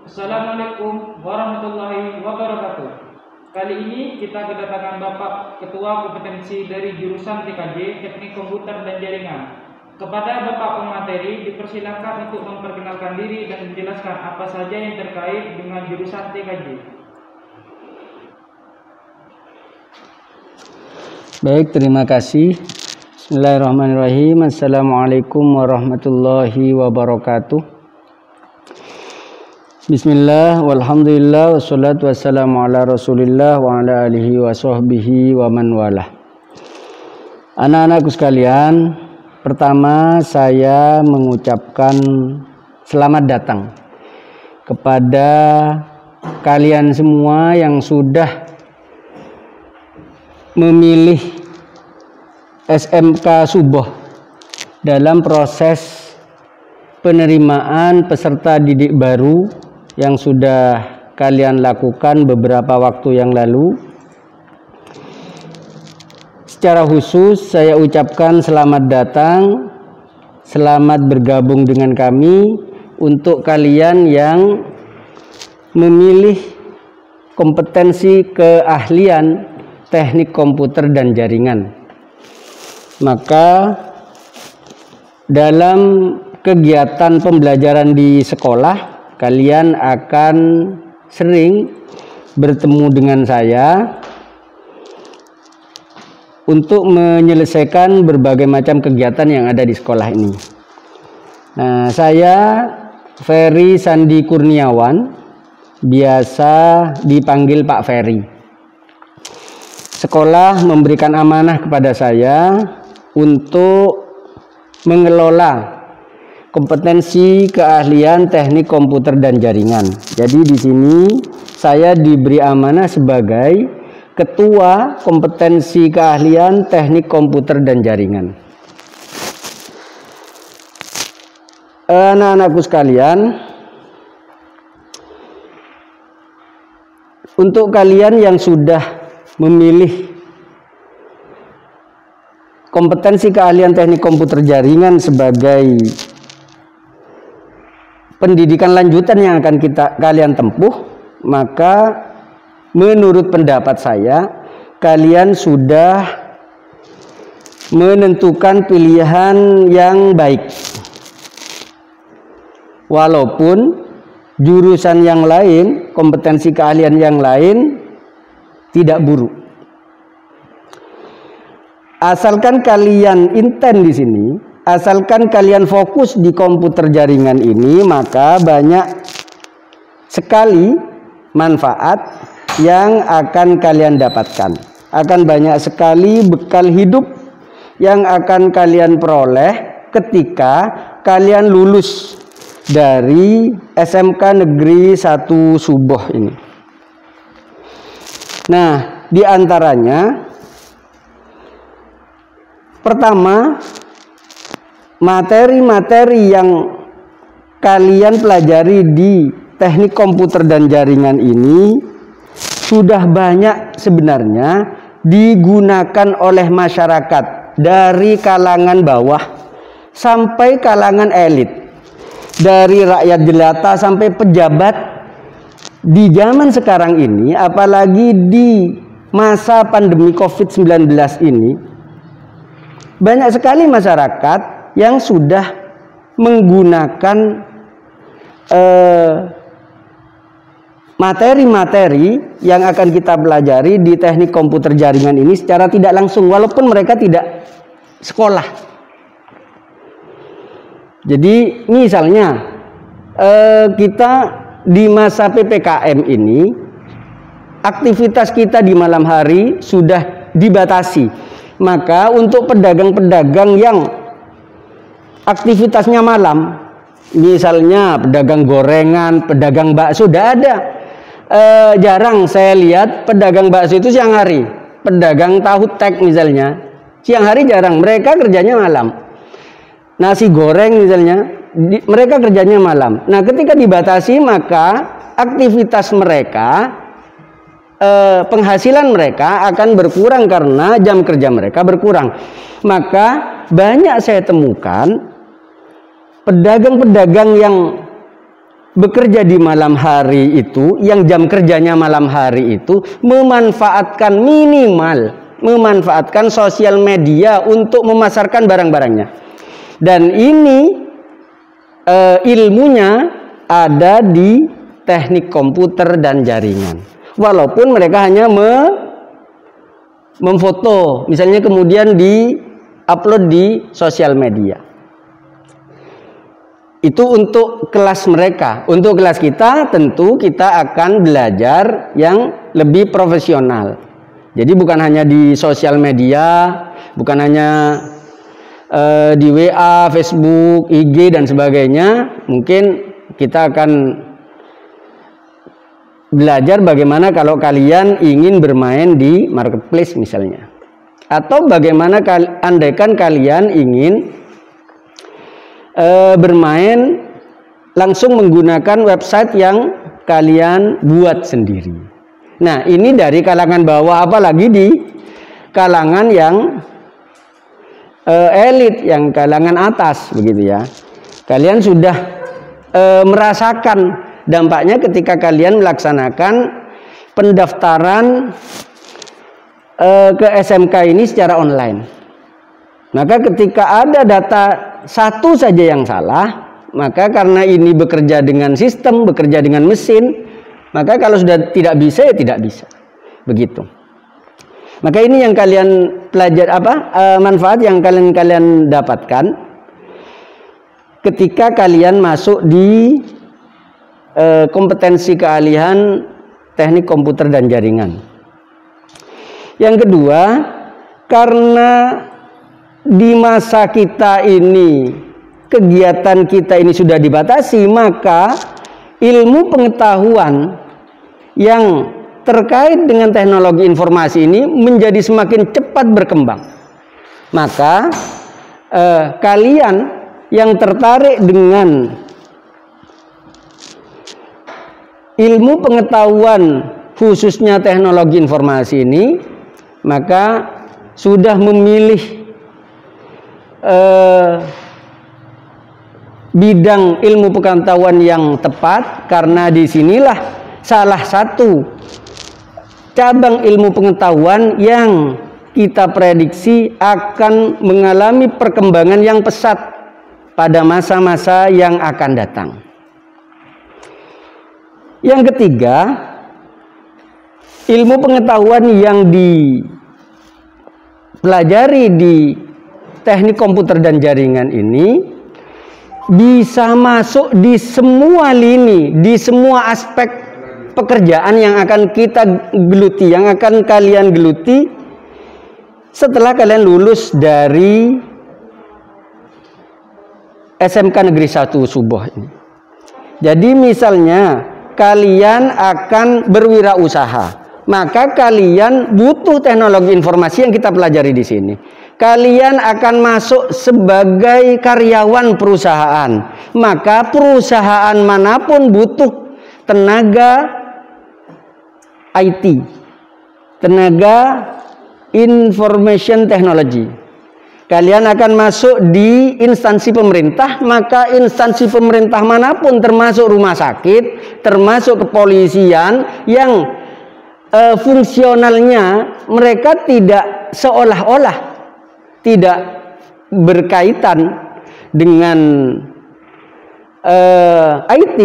Assalamualaikum warahmatullahi wabarakatuh. Kali ini kita kedatangan Bapak Ketua Kompetensi dari jurusan TKJ Teknik Komputer dan Jaringan. Kepada Bapak pemateri dipersilakan untuk memperkenalkan diri dan menjelaskan apa saja yang terkait dengan jurusan TKJ. Baik, terima kasih. Bismillahirrahmanirrahim. Assalamualaikum warahmatullahi wabarakatuh. Bismillah, walhamdulillah, wassalatu wassalamu ala rasulillah wa ala alihi wa sahbihi wa man walah. Anak-anakku sekalian, pertama saya mengucapkan selamat datang kepada kalian semua yang sudah memilih SMK Suboh dalam proses penerimaan peserta didik baru yang sudah kalian lakukan beberapa waktu yang lalu. Secara khusus saya ucapkan selamat datang, selamat bergabung dengan kami untuk kalian yang memilih kompetensi keahlian teknik komputer dan jaringan. Maka dalam kegiatan pembelajaran di sekolah kalian akan sering bertemu dengan saya untuk menyelesaikan berbagai macam kegiatan yang ada di sekolah ini. Nah, saya Ferry Sandi Kurniawan, biasa dipanggil Pak Ferry. Sekolah memberikan amanah kepada saya untuk mengelola kompetensi keahlian teknik komputer dan jaringan. Jadi di sini saya diberi amanah sebagai ketua kompetensi keahlian teknik komputer dan jaringan. Anak-anakku sekalian, untuk kalian yang sudah memilih kompetensi keahlian teknik komputer jaringan sebagai pendidikan lanjutan yang akan kalian tempuh, maka menurut pendapat saya kalian sudah menentukan pilihan yang baik. Walaupun jurusan yang lain, kompetensi keahlian yang lain tidak buruk. Asalkan kalian intent di sini, asalkan kalian fokus di komputer jaringan ini, maka banyak sekali manfaat yang akan kalian dapatkan. Akan banyak sekali bekal hidup yang akan kalian peroleh ketika kalian lulus dari SMK Negeri 1 Suboh ini. Nah, di antaranya pertama, materi-materi yang kalian pelajari di teknik komputer dan jaringan ini sudah banyak sebenarnya digunakan oleh masyarakat dari kalangan bawah sampai kalangan elit, dari rakyat jelata sampai pejabat. Di zaman sekarang ini, apalagi di masa pandemi COVID-19 ini, banyak sekali masyarakat yang sudah menggunakan materi-materi yang akan kita pelajari di teknik komputer jaringan ini secara tidak langsung, walaupun mereka tidak sekolah. Jadi misalnya kita di masa PPKM ini, aktivitas kita di malam hari sudah dibatasi. Maka untuk pedagang-pedagang yang aktivitasnya malam, misalnya pedagang gorengan, pedagang bakso, sudah ada. Jarang saya lihat pedagang bakso itu siang hari. Pedagang tahu tek misalnya, siang hari jarang, mereka kerjanya malam. Nasi goreng misalnya, mereka kerjanya malam. Nah, ketika dibatasi, maka aktivitas mereka, penghasilan mereka akan berkurang karena jam kerja mereka berkurang. Maka banyak saya temukan pedagang-pedagang yang bekerja di malam hari itu, yang jam kerjanya malam hari itu, memanfaatkan sosial media untuk memasarkan barang-barangnya. Dan ini ilmunya ada di teknik komputer dan jaringan. Walaupun mereka hanya memfoto, misalnya kemudian di-upload di sosial media. Itu untuk kelas mereka. Untuk kelas kita tentu kita akan belajar yang lebih profesional. Jadi bukan hanya di sosial media, bukan hanya di WA, Facebook, IG dan sebagainya. Mungkin kita akan belajar bagaimana kalau kalian ingin bermain di marketplace misalnya. Atau bagaimana andaikan kalian ingin bermain langsung menggunakan website yang kalian buat sendiri. Nah, ini dari kalangan bawah, apalagi di kalangan yang elit, yang kalangan atas begitu ya. Kalian sudah merasakan dampaknya ketika kalian melaksanakan pendaftaran ke SMK ini secara online. Maka ketika ada data satu saja yang salah, maka karena ini bekerja dengan sistem, bekerja dengan mesin, maka kalau sudah tidak bisa ya tidak bisa. Begitu. Maka ini yang kalian manfaat yang kalian dapatkan ketika kalian masuk di kompetensi keahlian teknik komputer dan jaringan. Yang kedua, karena di masa kita ini kegiatan kita ini sudah dibatasi, maka ilmu pengetahuan yang terkait dengan teknologi informasi ini menjadi semakin cepat berkembang. Maka kalian yang tertarik dengan ilmu pengetahuan khususnya teknologi informasi ini, maka sudah memilih bidang ilmu pengetahuan yang tepat, karena disinilah salah satu cabang ilmu pengetahuan yang kita prediksi akan mengalami perkembangan yang pesat pada masa-masa yang akan datang. Yang ketiga, ilmu pengetahuan yang dipelajari di teknik komputer dan jaringan ini bisa masuk di semua lini, di semua aspek pekerjaan yang akan kita geluti, yang akan kalian geluti setelah kalian lulus dari SMK Negeri 1 Suboh ini. Jadi misalnya kalian akan berwirausaha, maka kalian butuh teknologi informasi yang kita pelajari di sini. Kalian akan masuk sebagai karyawan perusahaan, maka perusahaan manapun butuh tenaga IT, tenaga information technology. Kalian akan masuk di instansi pemerintah, maka instansi pemerintah manapun termasuk rumah sakit, termasuk kepolisian yang fungsionalnya mereka tidak seolah-olah tidak berkaitan dengan IT,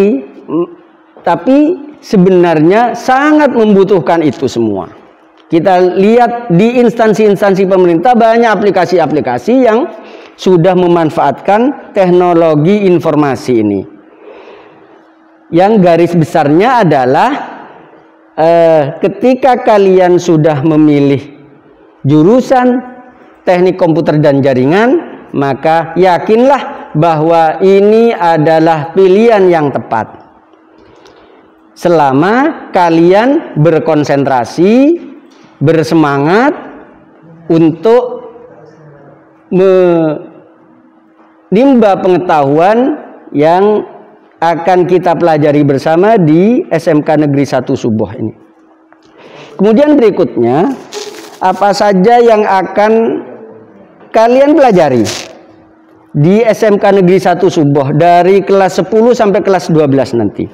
tapi sebenarnya sangat membutuhkan itu semua. Kita lihat di instansi-instansi pemerintah banyak aplikasi-aplikasi yang sudah memanfaatkan teknologi informasi ini. Yang garis besarnya adalah ketika kalian sudah memilih jurusan teknik komputer dan jaringan, maka yakinlah bahwa ini adalah pilihan yang tepat. Selama kalian berkonsentrasi, bersemangat untuk menimba pengetahuan yang akan kita pelajari bersama di SMK Negeri 1 Suboh ini. Kemudian berikutnya, apa saja yang akan kalian pelajari? di SMK Negeri 1 Suboh dari kelas 10 sampai kelas 12 nanti.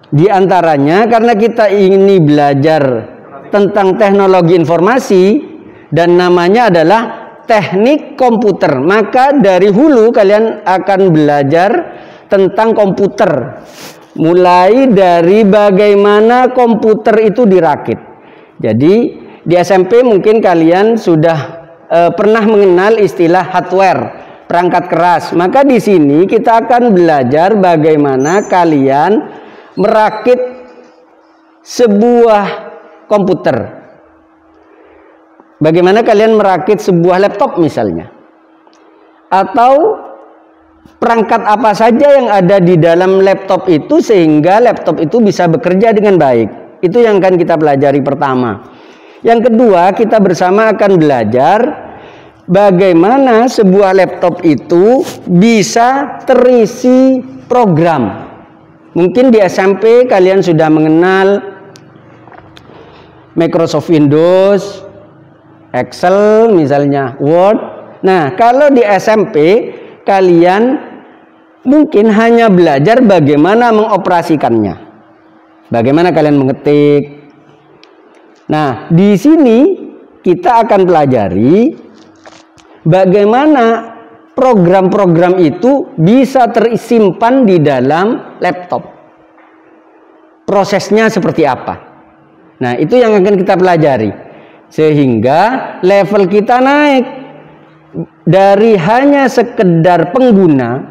Di antaranya karena kita ini belajar tentang teknologi informasi dan namanya adalah teknik komputer, maka dari hulu kalian akan belajar tentang komputer, mulai dari bagaimana komputer itu dirakit. Jadi di SMP mungkin kalian sudah pernah mengenal istilah hardware, perangkat keras. Maka di sini kita akan belajar bagaimana kalian merakit sebuah komputer. Bagaimana kalian merakit sebuah laptop misalnya. Atau perangkat apa saja yang ada di dalam laptop itu sehingga laptop itu bisa bekerja dengan baik. Itu yang akan kita pelajari pertama. Yang kedua, kita bersama akan belajar bagaimana sebuah laptop itu bisa terisi program. Mungkin di SMP kalian sudah mengenal Microsoft Windows, Excel misalnya, Word. Nah, kalau di SMP kalian mungkin hanya belajar bagaimana mengoperasikannya. Bagaimana kalian mengetik. Nah, di sini kita akan pelajari bagaimana program-program itu bisa tersimpan di dalam laptop. Prosesnya seperti apa? Nah, itu yang akan kita pelajari. Sehingga level kita naik dari hanya sekedar pengguna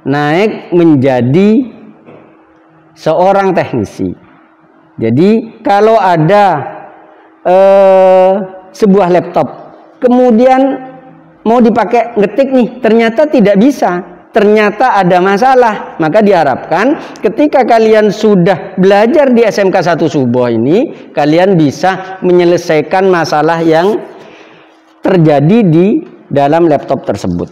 naik menjadi seorang teknisi. Jadi kalau ada sebuah laptop kemudian mau dipakai ngetik nih, ternyata tidak bisa, ternyata ada masalah, maka diharapkan ketika kalian sudah belajar di SMK 1 Suboh ini, kalian bisa menyelesaikan masalah yang terjadi di dalam laptop tersebut.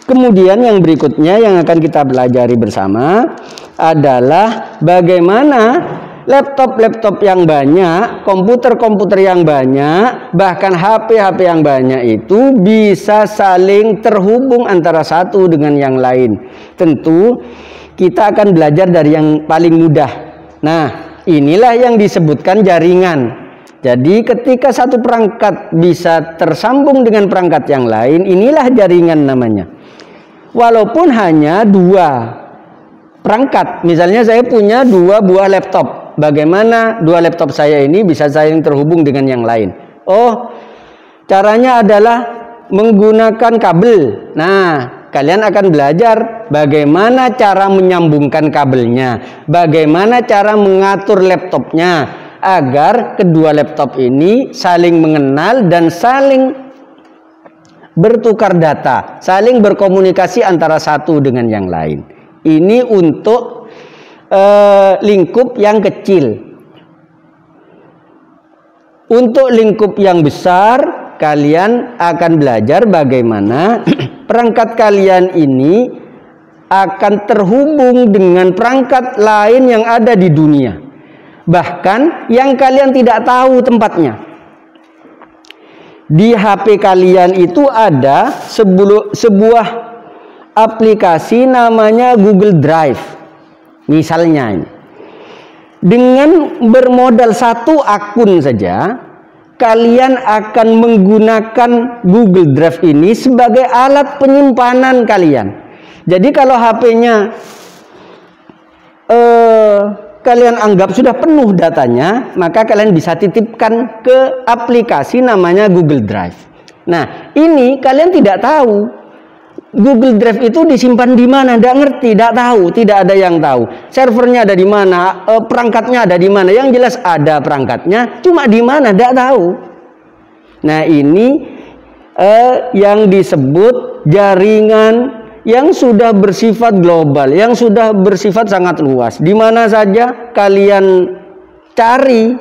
Kemudian yang berikutnya yang akan kita pelajari bersama adalah bagaimana laptop-laptop yang banyak, komputer-komputer yang banyak, bahkan HP-HP yang banyak itu bisa saling terhubung antara satu dengan yang lain. Tentu kita akan belajar dari yang paling mudah. Nah, inilah yang disebutkan jaringan. Jadi ketika satu perangkat bisa tersambung dengan perangkat yang lain, inilah jaringan namanya. Walaupun hanya dua perangkat, misalnya saya punya dua buah laptop. Bagaimana dua laptop saya ini bisa saling terhubung dengan yang lain? Oh, caranya adalah menggunakan kabel. Nah, kalian akan belajar bagaimana cara menyambungkan kabelnya, bagaimana cara mengatur laptopnya agar kedua laptop ini saling mengenal dan saling bertukar data, saling berkomunikasi antara satu dengan yang lain. Ini untuk lingkup yang kecil. Untuk lingkup yang besar, kalian akan belajar bagaimana perangkat kalian ini akan terhubung dengan perangkat lain yang ada di dunia, bahkan yang kalian tidak tahu tempatnya. Di HP kalian itu ada sebuah aplikasi namanya Google Drive. Misalnya ini, dengan bermodal satu akun saja, kalian akan menggunakan Google Drive ini sebagai alat penyimpanan kalian. Jadi kalau HP-nya kalian anggap sudah penuh datanya, maka kalian bisa titipkan ke aplikasi namanya Google Drive. Nah, ini kalian tidak tahu Google Drive itu disimpan di mana, tidak ngerti, tidak tahu, tidak ada yang tahu. Servernya ada di mana, perangkatnya ada di mana. Yang jelas ada perangkatnya, cuma di mana tidak tahu. Nah, ini yang disebut jaringan yang sudah bersifat global, yang sudah bersifat sangat luas. Di mana saja kalian cari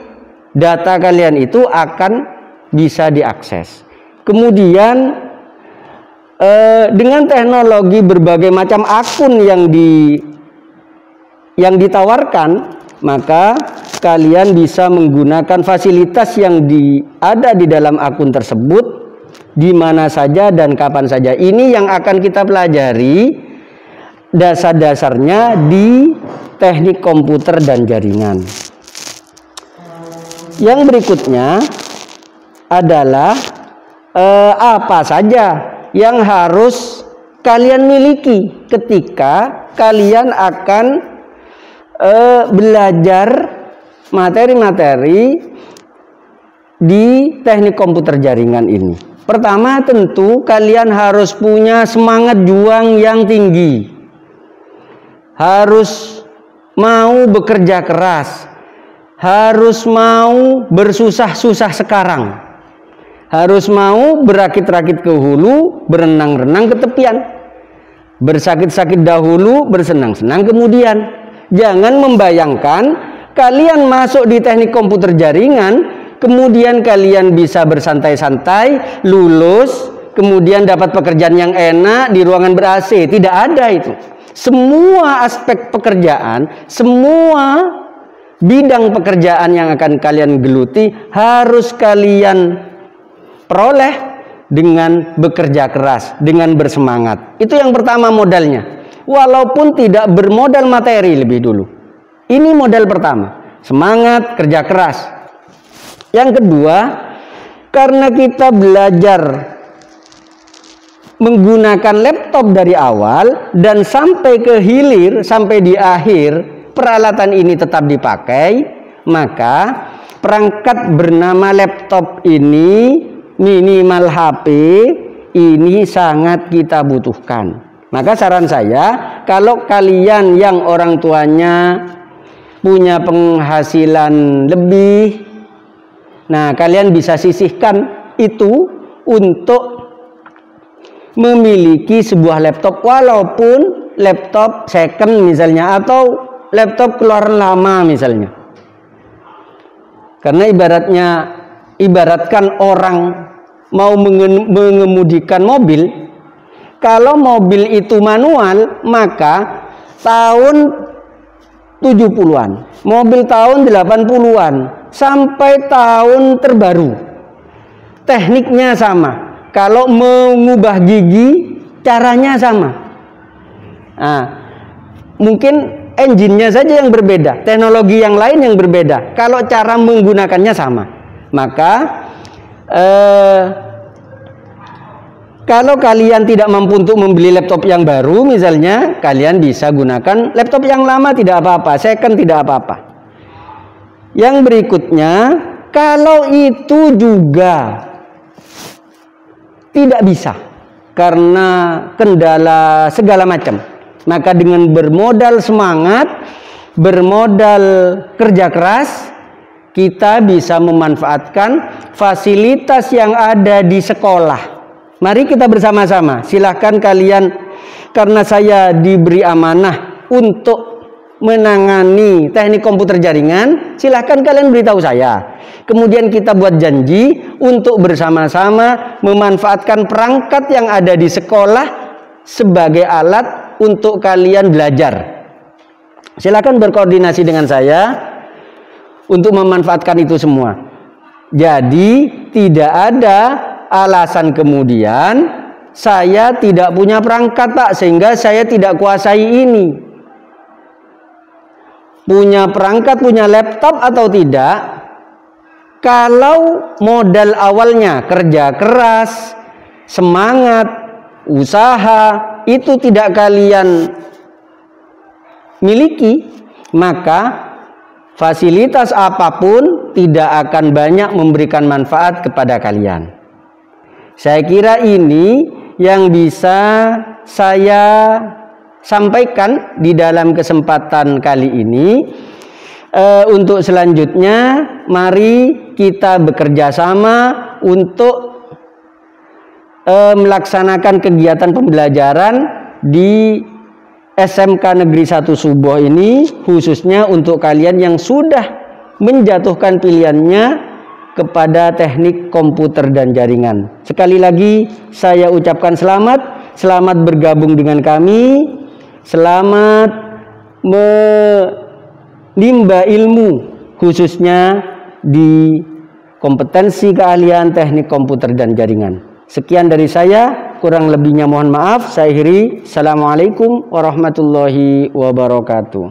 data kalian itu akan bisa diakses. Kemudian dengan teknologi berbagai macam akun yang ditawarkan, maka kalian bisa menggunakan fasilitas yang ada di dalam akun tersebut di mana saja dan kapan saja. Ini yang akan kita pelajari dasar-dasarnya di teknik komputer dan jaringan. Yang berikutnya adalah apa saja yang harus kalian miliki ketika kalian akan belajar materi-materi di teknik komputer jaringan ini. Pertama, tentu kalian harus punya semangat juang yang tinggi. Harus mau bekerja keras. Harus mau bersusah-susah sekarang. Harus mau berakit-rakit ke hulu, berenang-renang ke tepian. Bersakit-sakit dahulu, bersenang-senang kemudian. Jangan membayangkan kalian masuk di teknik komputer jaringan, kemudian kalian bisa bersantai-santai, lulus, kemudian dapat pekerjaan yang enak di ruangan ber-AC. Tidak ada itu. Semua aspek pekerjaan, semua bidang pekerjaan yang akan kalian geluti harus kalian peroleh dengan bekerja keras, dengan bersemangat. Itu yang pertama modalnya. Walaupun tidak bermodal materi lebih dulu. Ini modal pertama. Semangat, kerja keras. Yang kedua, karena kita belajar menggunakan laptop dari awal dan sampai ke hilir, sampai di akhir peralatan ini tetap dipakai, maka perangkat bernama laptop ini, minimal HP, ini sangat kita butuhkan. Maka saran saya, kalau kalian yang orang tuanya punya penghasilan lebih, nah kalian bisa sisihkan itu untuk memiliki sebuah laptop, walaupun laptop second misalnya, atau laptop keluaran lama misalnya. Karena ibaratkan orang mau mengemudikan mobil, kalau mobil itu manual, maka tahun 70-an, mobil tahun 80-an, sampai tahun terbaru, tekniknya sama. Kalau mengubah gigi, caranya sama. Nah, mungkin engine-nya saja yang berbeda, teknologi yang lain yang berbeda. Kalau cara menggunakannya sama, maka kalau kalian tidak mampu untuk membeli laptop yang baru misalnya, kalian bisa gunakan laptop yang lama, tidak apa-apa, second tidak apa-apa. Yang berikutnya, kalau itu juga tidak bisa karena kendala segala macam, maka dengan bermodal semangat, bermodal kerja keras, kita bisa memanfaatkan fasilitas yang ada di sekolah. Mari kita bersama-sama, silahkan kalian, karena saya diberi amanah untuk menangani teknik komputer jaringan, silahkan kalian beritahu saya. Kemudian kita buat janji untuk bersama-sama memanfaatkan perangkat yang ada di sekolah sebagai alat untuk kalian belajar. Silahkan berkoordinasi dengan saya untuk memanfaatkan itu semua. Jadi tidak ada alasan kemudian saya tidak punya perangkat Pak, sehingga saya tidak kuasai ini. Punya perangkat, punya laptop atau tidak, kalau modal awalnya kerja keras, semangat, usaha, itu tidak kalian miliki, maka fasilitas apapun tidak akan banyak memberikan manfaat kepada kalian. Saya kira ini yang bisa saya sampaikan di dalam kesempatan kali ini. Untuk selanjutnya, mari kita bekerja sama untuk melaksanakan kegiatan pembelajaran di SMK Negeri 1 Suboh ini, khususnya untuk kalian yang sudah menjatuhkan pilihannya kepada teknik komputer dan jaringan. Sekali lagi saya ucapkan selamat bergabung dengan kami, selamat menimba ilmu khususnya di kompetensi keahlian teknik komputer dan jaringan. Sekian dari saya, kurang lebihnya mohon maaf. Saya akhiri. Assalamualaikum warahmatullahi wabarakatuh.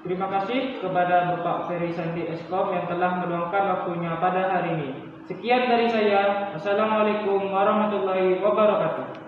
Terima kasih kepada Bapak Ferry Sandi Eskom yang telah meluangkan waktunya pada hari ini. Sekian dari saya. Assalamualaikum warahmatullahi wabarakatuh.